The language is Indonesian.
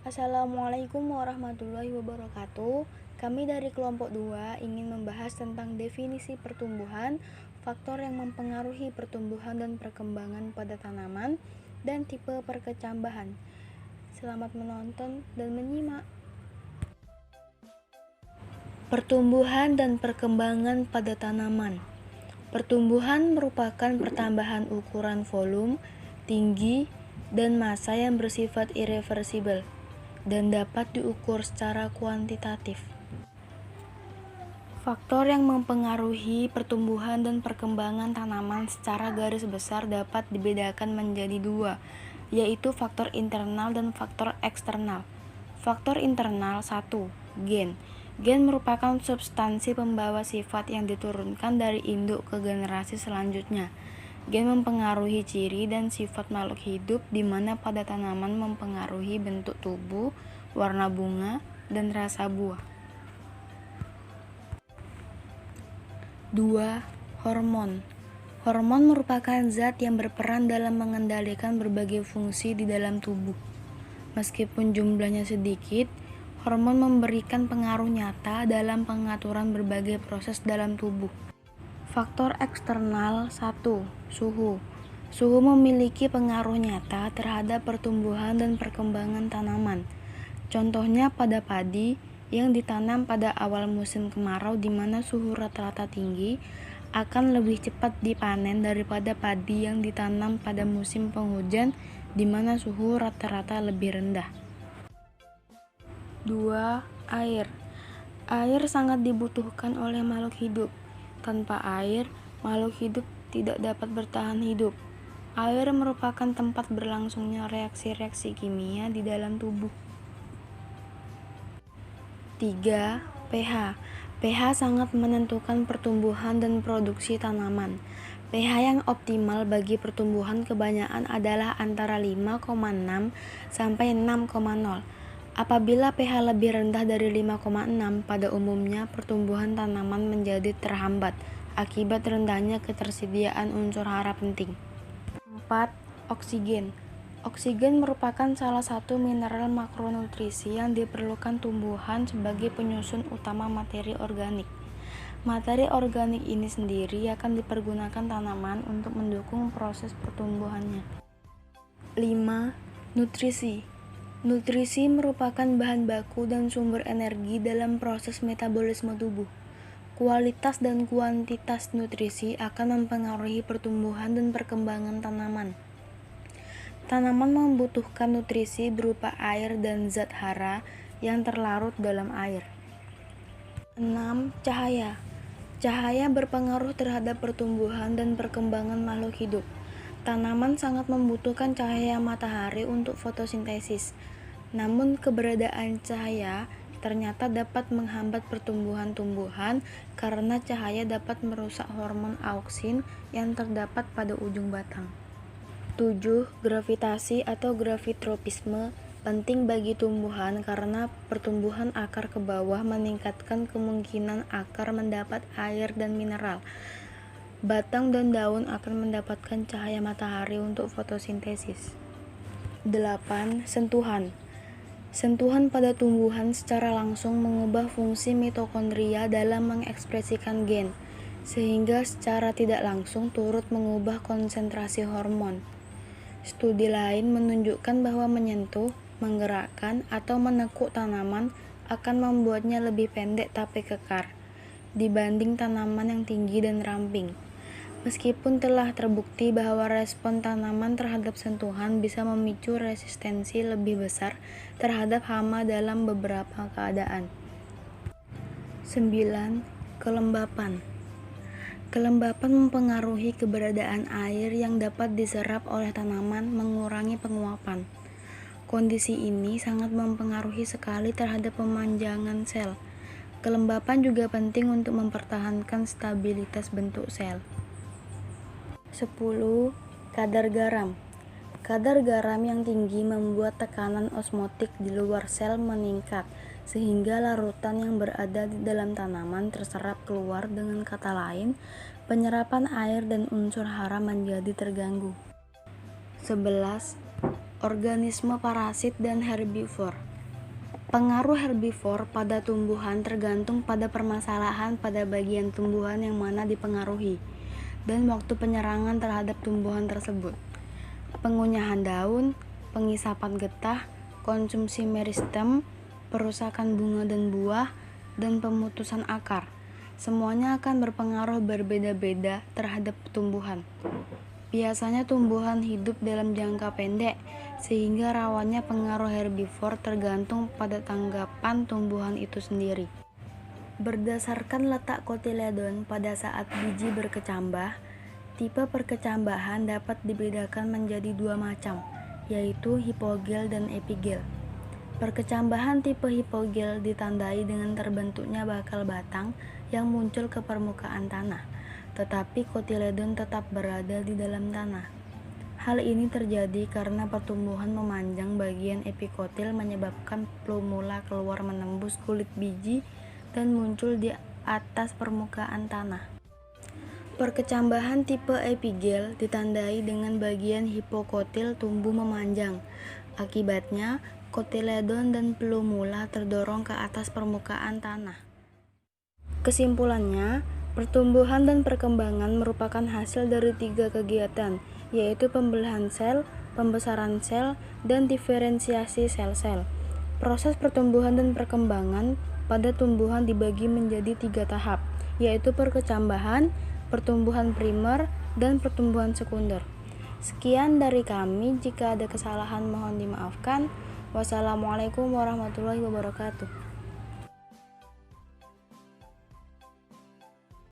Assalamualaikum warahmatullahi wabarakatuh. Kami dari kelompok 2 ingin membahas tentang definisi pertumbuhan, faktor yang mempengaruhi pertumbuhan dan perkembangan pada tanaman, dan tipe perkecambahan. Selamat menonton dan menyimak. Pertumbuhan dan perkembangan pada tanaman. Pertumbuhan merupakan pertambahan ukuran volume, tinggi, dan massa yang bersifat irreversibel dan dapat diukur secara kuantitatif. Faktor yang mempengaruhi pertumbuhan dan perkembangan tanaman secara garis besar dapat dibedakan menjadi dua, yaitu faktor internal dan faktor eksternal. Faktor internal 1. Gen. Gen merupakan substansi pembawa sifat yang diturunkan dari induk ke generasi selanjutnya. Gen mempengaruhi ciri dan sifat makhluk hidup, di mana pada tanaman mempengaruhi bentuk tubuh, warna bunga, dan rasa buah. 2. Hormon. Hormon merupakan zat yang berperan dalam mengendalikan berbagai fungsi di dalam tubuh. Meskipun jumlahnya sedikit, hormon memberikan pengaruh nyata dalam pengaturan berbagai proses dalam tubuh. Faktor eksternal 1. Suhu. Suhu memiliki pengaruh nyata terhadap pertumbuhan dan perkembangan tanaman. Contohnya pada padi yang ditanam pada awal musim kemarau, di mana suhu rata-rata tinggi, akan lebih cepat dipanen daripada padi yang ditanam pada musim penghujan, di mana suhu rata-rata lebih rendah. 2. Air. Air sangat dibutuhkan oleh makhluk hidup. Tanpa air, makhluk hidup tidak dapat bertahan hidup. Air merupakan tempat berlangsungnya reaksi-reaksi kimia di dalam tubuh. 3. pH. pH sangat menentukan pertumbuhan dan produksi tanaman. pH yang optimal bagi pertumbuhan kebanyakan adalah antara 5,6 sampai 6,0. Apabila pH lebih rendah dari 5,6, pada umumnya pertumbuhan tanaman menjadi terhambat akibat rendahnya ketersediaan unsur hara penting. 4. Oksigen. Oksigen merupakan salah satu mineral makronutrisi yang diperlukan tumbuhan sebagai penyusun utama materi organik. Materi organik ini sendiri akan dipergunakan tanaman untuk mendukung proses pertumbuhannya. 5. Nutrisi. Nutrisi merupakan bahan baku dan sumber energi dalam proses metabolisme tubuh. Kualitas dan kuantitas nutrisi akan mempengaruhi pertumbuhan dan perkembangan tanaman. Tanaman membutuhkan nutrisi berupa air dan zat hara yang terlarut dalam air. 6. Cahaya. Cahaya berpengaruh terhadap pertumbuhan dan perkembangan makhluk hidup. Tanaman sangat membutuhkan cahaya matahari untuk fotosintesis. Namun keberadaan cahaya ternyata dapat menghambat pertumbuhan tumbuhan karena cahaya dapat merusak hormon auksin yang terdapat pada ujung batang. 7. Gravitasi atau gravitropisme penting bagi tumbuhan karena pertumbuhan akar ke bawah meningkatkan kemungkinan akar mendapat air dan mineral. Batang dan daun akan mendapatkan cahaya matahari untuk fotosintesis. 8. Sentuhan. Sentuhan pada tumbuhan secara langsung mengubah fungsi mitokondria dalam mengekspresikan gen, sehingga secara tidak langsung turut mengubah konsentrasi hormon. Studi lain menunjukkan bahwa menyentuh, menggerakkan, atau menekuk tanaman akan membuatnya lebih pendek tapi kekar dibanding tanaman yang tinggi dan ramping. Meskipun telah terbukti bahwa respon tanaman terhadap sentuhan bisa memicu resistensi lebih besar terhadap hama dalam beberapa keadaan. 9. Kelembapan. Kelembapan mempengaruhi keberadaan air yang dapat diserap oleh tanaman, mengurangi penguapan. Kondisi ini sangat mempengaruhi sekali terhadap pemanjangan sel. Kelembapan juga penting untuk mempertahankan stabilitas bentuk sel. 10. Kadar garam. Kadar garam yang tinggi membuat tekanan osmotik di luar sel meningkat, sehingga larutan yang berada di dalam tanaman terserap keluar. Dengan kata lain, penyerapan air dan unsur hara menjadi terganggu. 11. Organisme parasit dan herbivor. Pengaruh herbivore pada tumbuhan tergantung pada permasalahan pada bagian tumbuhan yang mana dipengaruhi dan waktu penyerangan terhadap tumbuhan tersebut. Pengunyahan daun, pengisapan getah, konsumsi meristem, perusakan bunga dan buah, dan pemutusan akar. Semuanya akan berpengaruh berbeda-beda terhadap tumbuhan. Biasanya tumbuhan hidup dalam jangka pendek, sehingga rawannya pengaruh herbivore tergantung pada tanggapan tumbuhan itu sendiri. Berdasarkan letak kotiledon pada saat biji berkecambah, tipe perkecambahan dapat dibedakan menjadi dua macam, yaitu hipogel dan epigel. Perkecambahan tipe hipogel ditandai dengan terbentuknya bakal batang yang muncul ke permukaan tanah, tetapi kotiledon tetap berada di dalam tanah. Hal ini terjadi karena pertumbuhan memanjang bagian epikotil menyebabkan plumula keluar menembus kulit biji dan muncul di atas permukaan tanah. Perkecambahan tipe epigel ditandai dengan bagian hipokotil tumbuh memanjang. Akibatnya, kotiledon dan plumula terdorong ke atas permukaan tanah. Kesimpulannya, pertumbuhan dan perkembangan merupakan hasil dari 3 kegiatan, yaitu pembelahan sel, pembesaran sel, dan diferensiasi sel-sel. Proses pertumbuhan dan perkembangan pada tumbuhan dibagi menjadi 3 tahap, yaitu perkecambahan, pertumbuhan primer, dan pertumbuhan sekunder. Sekian dari kami, jika ada kesalahan mohon dimaafkan. Wassalamualaikum warahmatullahi wabarakatuh.